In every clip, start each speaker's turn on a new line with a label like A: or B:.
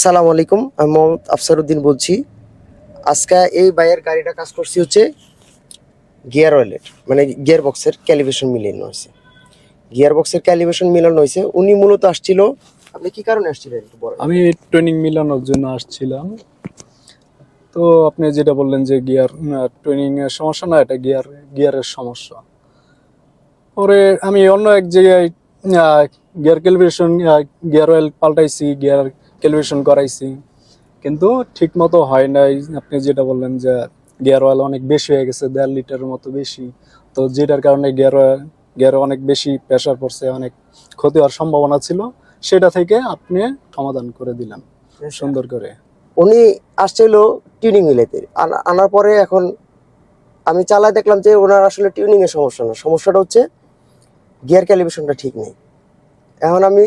A: আসসালামু আলাইকুম, আমি মোহাম্মদ আফসারউদ্দিন বলছি। আজকে এই বাইয়ের গাড়িটা কাজ করছি হচ্ছে গিয়ার অয়েলের, মানে গিয়ার বক্সের ক্যালিব্রেশন মিলানো হয়েছে। গিয়ার বক্সের ক্যালিব্রেশন মিলানো হয়েছে। উনি মূলত আসছিল, আপনি কি কারণে আসছিলেন একটু বলেন।
B: আমি ট্রেনিং মিলানোর জন্য আসছিলাম। তো আপনি যেটা বললেন যে গিয়ার ট্রেনিং এর সমস্যা না, এটা গিয়ারের সমস্যা। পরে আমি অন্য এক জায়গায় গিয়ার ক্যালিব্রেশন, গিয়ার অয়েল পাল্টাইছি, গিয়ার ক্যালিব্রেশন করাইছি, কিন্তু ঠিক মতো হয় নাই। আপনি যেটা বললেন যে গিয়ার অয়েল অনেক বেশি হয়ে গেছে, 1.5 লিটারের মতো বেশি। তো যেটার কারণে গিয়ারে অনেক বেশি প্রেশার পড়ছে, অনেক ক্ষতি হওয়ার সম্ভাবনা ছিল। সেটা থেকে আপনি সমাধান করে দিলেন সুন্দর করে।
A: উনি আসছিল টিউনিং মিলাইতে, আনার পরে এখন আমি চালায় দেখলাম যে ওনার আসলে টিউনিং এর সমস্যা না, সমস্যাটা হচ্ছে গিয়ার ক্যালিব্রেশনটা ঠিক নেই। এখন আমি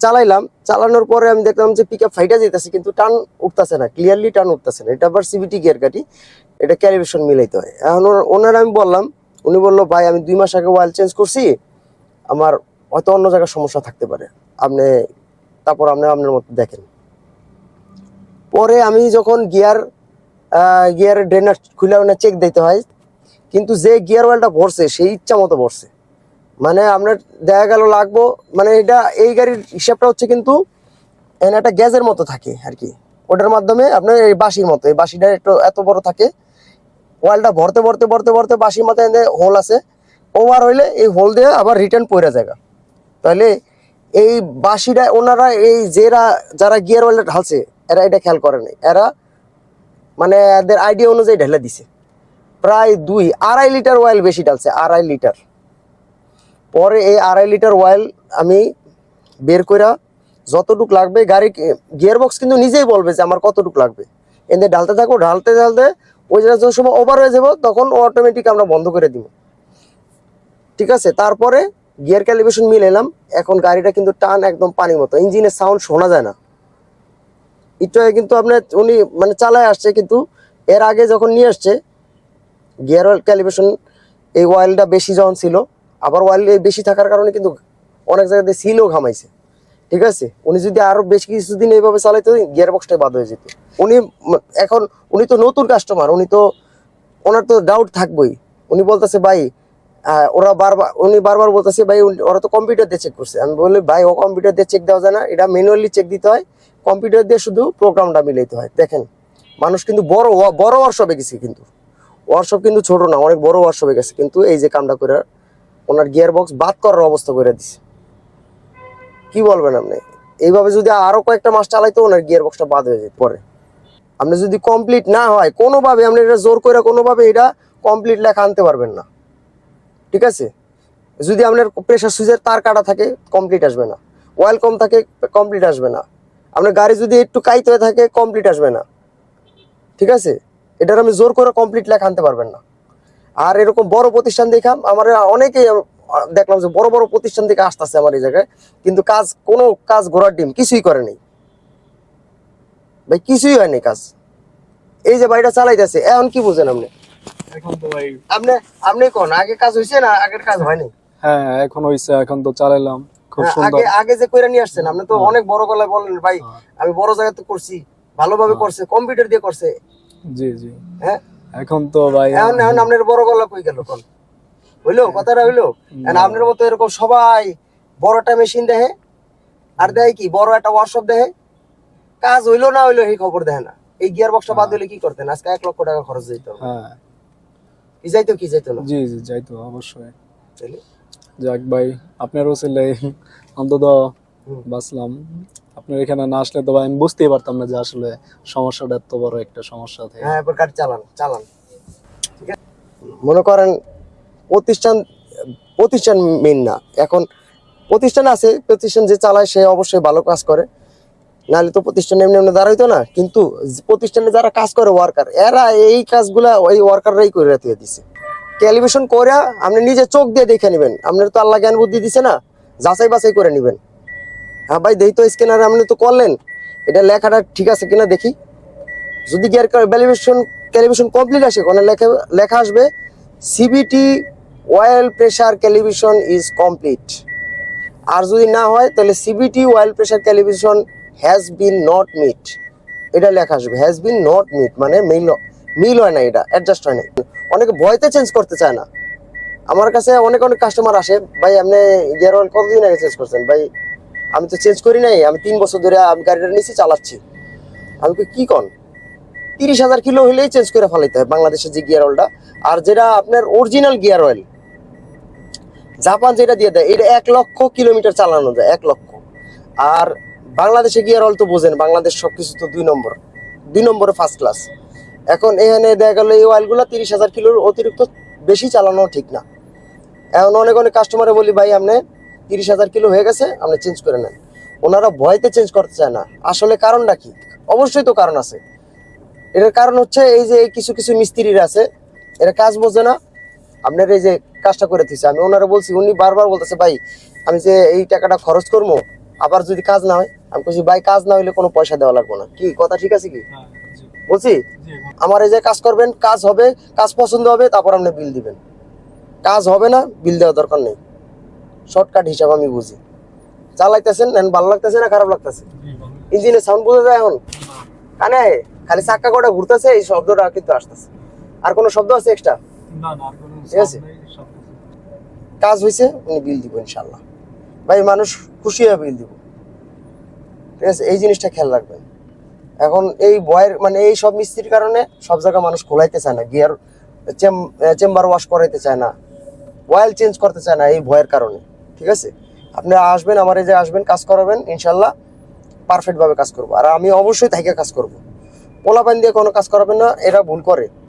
A: চালাইলাম, চালানোর পরে আমি দেখলাম যে পিক আপ ফাইটা যেতেছে, কিন্তু টান উঠতেছে না, ক্লিয়ারলি টান উঠতেছে না। এটা আবার সিবিটি গিয়ার গাড়ি, এটা ক্যালিব্রেশন মিলাইতে হয়। এখন ওনার আমি বললাম, উনি বললো ভাই আমি 2 মাস আগে অয়েল চেঞ্জ করছি, আমার হয়তো অন্য জায়গায় সমস্যা থাকতে পারে, আপনি তারপর আপনার মতো দেখেন। পরে আমি যখন গিয়ারের ড্রেনার খুলে ওনার চেক দিতে হয়, কিন্তু যে গিয়ার অয়েলটা ভরছে সেই ইচ্ছা মতো ভরছে। মানে আপনার দেখা গেল লাগবো, মানে এটা এই গাড়ির হিসাবটা হচ্ছে কিন্তু একটা গ্যাসের মতো থাকে আর কি। ওটার মাধ্যমে আপনার এই বাঁশির মতো, এই বাঁশিটা একটু এত বড় থাকে, ওয়ালটা ভরতে ভরতে ভরতে ভরতে বাঁশির মাথায় হোল আছে, ওভার হইলে এই হোল দিয়ে আবার রিটার্ন পড়ে যায়। তাহলে এই বাঁশিটা ওনারা এই যারা গিয়ার অয়েলটা ঢালছে এরা এটা খেয়াল করে নাই, এরা মানে এদের আইডিয়া অনুযায়ী ঢেলে দিছে। প্রায় 2-2.5 লিটার অয়েল বেশি ঢালছে, 2.5 লিটার। পরে এই 2.5 লিটার অয়েল আমি বের কইরা যতটুক লাগবে, গাড়ি গিয়ার বক্স কিন্তু নিজেই বলবে যে আমার কতটুক লাগবে, এদের ঢালতে থাকো, ঢালতে ঢালতে ওই জায়গায় যখন সময় ওভার হয়ে যাবো তখন অটোমেটিক আমরা বন্ধ করে দিব, ঠিক আছে। তারপরে গিয়ার ক্যালিব্রেশন মিলাইলাম, এখন গাড়িটা কিন্তু টান একদম পানির মতো, ইঞ্জিনের সাউন্ড শোনা যায় না। একটু আগে কিন্তু আপনার উনি মানে চালায় আসছে, কিন্তু এর আগে যখন নিয়ে আসছে গিয়ার অয়েল ক্যালিব্রেশন, এই অয়েলটা বেশি যখন ছিল, আবার অয়েল বেশি থাকার কারণে কিন্তু অনেক জায়গাতে সিলও ঘামাইছে, ঠিক আছে। উনি যদি আরো বেশ কিছুদিন এইভাবে চালাইতো গিয়ার বক্সটাই বাদ হয়ে যেত। উনি এখন উনি তো নতুন কাস্টমার, ওনার তো ডাউট থাকবেই। উনি বলতেছে ভাই উনি বারবার বলতেছে ভাই ওরা তো কম্পিউটার দিয়ে চেক করছে। আমি বলি ভাই ও কম্পিউটার দিয়ে চেক দেওয়া যায় না, এটা ম্যানুয়ালি চেক দিতে হয়, কম্পিউটার দিয়ে শুধু প্রোগ্রামটা মিলাইতে হয়। দেখেন মানুষ কিন্তু বড় বড় ওয়ার্কশপে গেছে, কিন্তু ওয়ার্কশপ কিন্তু ছোট না, অনেক বড় ওয়ার্কশপে গেছে, কিন্তু এই যে কামটা করে ওনার গিয়ার বক্স বাদ করার অবস্থা করে দিছে। কি বলবেন আপনি? এইভাবে যদি আরো কয়েকটা মাস চালাইতো ওনার গিয়ার বক্সটা বাদ হয়ে যেত। পরে আপনি যদি কমপ্লিট না হয় কোনোভাবে, আপনি এটা জোর করে কোনোভাবে এটা কমপ্লিট লেখা আনতে পারবেন না, ঠিক আছে। যদি আপনার প্রেশার সুইচের তার কাটা থাকে কমপ্লিট আসবে না, অয়েল কম থাকে কমপ্লিট আসবে না, আপনার গাড়ি যদি একটু কাইত হয়ে থাকে কমপ্লিট আসবে না, ঠিক আছে। এটার আমি জোর করে কমপ্লিট লেখা আনতে পারবেন না। আর এরকম বড় প্রতিষ্ঠান দেখাম, আমার অনেকেই দেখলাম যে বড় বড় প্রতিষ্ঠান থেকে আসতেছে আমার এই জায়গায়, কিন্তু কোনো কাজ ঘোড়ার ডিম কিছুই করে নেই ভাই, কিছুই হয়নি কাজ। এই যে বাড়িটা চালাইতেছে এখন কি বুঝেন আপনি?
B: এখন তো ভাই
A: আপনি আপনি কোন আগে কাজ হয়েছে না আগের কাজ হয়নি?
B: হ্যাঁ, এখন হইছে, এখন তো চালাইলাম খুব
A: হ্যাঁ,
B: সুন্দর।
A: আগে আগে যে কইরা নিয়ে আসছেন আপনি তো
B: হ্যাঁ।
A: অনেক বড় গলায় বললেন ভাই
B: হ্যাঁ।
A: আমি বড় জায়গাতে করছি, ভালোভাবে করছে, কম্পিউটার দিয়ে করছে।
B: জি জি।
A: হ্যাঁ,
B: এখন তো ভাই
A: এখন এখন আপনার বড় গলা কই গেল কোন? হইলো কথাটা হইলো? এখন
B: না।
A: আপনার মতো এরকম সবাই বড়টা মেশিন দেখে, আর দেখে কি বড় একটা ওয়ার্কশপ দেখে, কাজ হইলো না হইলো এই খবর দেখে না। এই গিয়ার বক্সটা বাদ দিলে কি করতেন? আজকে 1 লক্ষ টাকা খরচ যেত।
B: হ্যাঁ,
A: কি যাইতো না?
B: জি জি, যাইতো অবশ্যই।
A: তাইলে?
B: যাক ভাই, আপনারও ছেলে অন্তত
A: হুম।
B: বাঁচলাম। আপনার এখানে না আসলে তো ভাই আমি বুঝতেই পারতাম না যে আসলে সমস্যাটা এত বড় একটা সমস্যা থেকে।
A: হ্যাঁ, এবার গাড়ি চালান চালান, ঠিক আছে। মনে করেন প্রতিষ্ঠান প্রতিষ্ঠান মেন না, এখন প্রতিষ্ঠান আছে, প্রতিষ্ঠান যে চালায় সে অবশ্যই ভালো কাজ করে, নাহলে তো প্রতিষ্ঠান এমনি এমনি দাঁড়াইতো না। কিন্তু প্রতিষ্ঠানে যারা কাজ করে ওয়ার্কার, এরা এই কাজগুলা ওই ওয়ার্কাররাই করে রাখতে দিছে। ক্যালিব্রেশন করে আপনি নিজে চোখ দিয়ে দেখে নেবেন, আপনার তো আল্লাহ জ্ঞান বুদ্ধি দিছে না, যাচাই বাছাই করে নেবেন। হ্যাঁ ভাই দেই তো স্ক্যানারে আপনি তো করলেন, এটা লেখাটা ঠিক আছে কিনা দেখি। যদি গিয়ার ক্যালিব্রেশন কমপ্লিট আসে, ওখানে লেখা আসবে CVT oil pressure calibration is complete. আর যদি না হয় তাহলে CVT oil pressure calibration has been not met, এটা লেখা আসবে হ্যাজ বিন নট মিট, মানে মিল হয় না, এটা অ্যাডজাস্ট হয় না। অনেকে ভয়তে চেঞ্জ করতে চায় না। আমার কাছে অনেক অনেক কাস্টমার আসে, ভাই আপনি গিয়ার অয়েল কতদিন আগে চেঞ্জ করছেন? ভাই আমি তো চেঞ্জ করি নাই, আমি 3 বছর ধরে আমি গাড়িটা নিচ্ছি চালাচ্ছি। আমি কি কন, 30,000 কিলো হলেই চেঞ্জ করে ফেলাইতে হয় বাংলাদেশের যে গিয়ার অয়েলটা। আর যেটা আপনার অরিজিনাল গিয়ার অয়েল জাপান যেটা দিয়ে দেয়, এটা 1 লক্ষ কিলোমিটার চালানো যায়, 1 লক্ষ। আর বাংলাদেশে গিয়ার অয়েল তো বোঝেন, বাংলাদেশ সবকিছু তো 2 নম্বরে ফার্স্ট ক্লাস। এখন এখানে দেখা গেল এই অয়েলগুলো 30,000 কিলোর অতিরিক্ত বেশি চালানো ঠিক না। এখন অনেক অনেক কাস্টমারে বলি ভাই আপনি 30,000 কিলো হয়ে গেছে, আপনি চেঞ্জ করে নেন। ওনারা ভয়তে চেঞ্জ করতে চায় না। আসলে কারণটা কি? অবশ্যই তো কারণ আছে। এটার কারণ হচ্ছে এই যে কিছু কিছু মিস্ত্রিরা আছে, এরা কাজ বোঝে না। আপনার এই যে কাজটা করে দিচ্ছে, আমি ওনারা বলছি, উনি বারবার বলতেছে ভাই আমি যে এই টাকাটা খরচ করবো, আবার যদি কাজ না হয়, আমি বলছি ভাই কাজ না হইলে কোনো পয়সা দেওয়া লাগবে না। কি কথা ঠিক আছে কি বলছি? আমার এই যে কাজ করবেন, কাজ হবে, কাজ পছন্দ হবে, তারপর আপনি বিল দিবেন। কাজ হবে না, বিল দেওয়ার দরকার নেই। শর্টকাট হিসাব আমি বুঝি। চালাইতেছেন ভালো লাগতেছে না খারাপ লাগতেছে? ইঞ্জিনের সাউন্ড বোঝা যায় এখন কানে? খালি চাক্কা কটা ঘুরতেছে, এই শব্দটা কিন্তু আসতেছে। আর কোনো শব্দ আছে এক্সট্রা? ঠিক আছে, কাজ হয়েছে, উনি বিল দিব ইনশাল্লাহ। ভাই মানুষ খুশি হয়ে বিল দিব, ঠিক আছে? এই জিনিসটা খেয়াল রাখবেন। এখন এই ভয়ের মানে এই সব মিস্ত্রির কারণে সব জায়গায় মানুষ খোলাইতে চায় না, গিয়ার চেম্বার ওয়াশ করাইতে চায় না, অয়েল চেঞ্জ করতে চায় না, এই ভয়ের কারণে। ঠিক আছে, আপনি আসবেন, আমার এই যে আসবেন, কাজ করাবেন, ইনশাল্লাহ পারফেক্ট ভাবে কাজ করবো। আর আমি অবশ্যই থাইকে কাজ করবো। পোলাপান দিয়ে কোনো কাজ করাবেন না, এরা ভুল করে।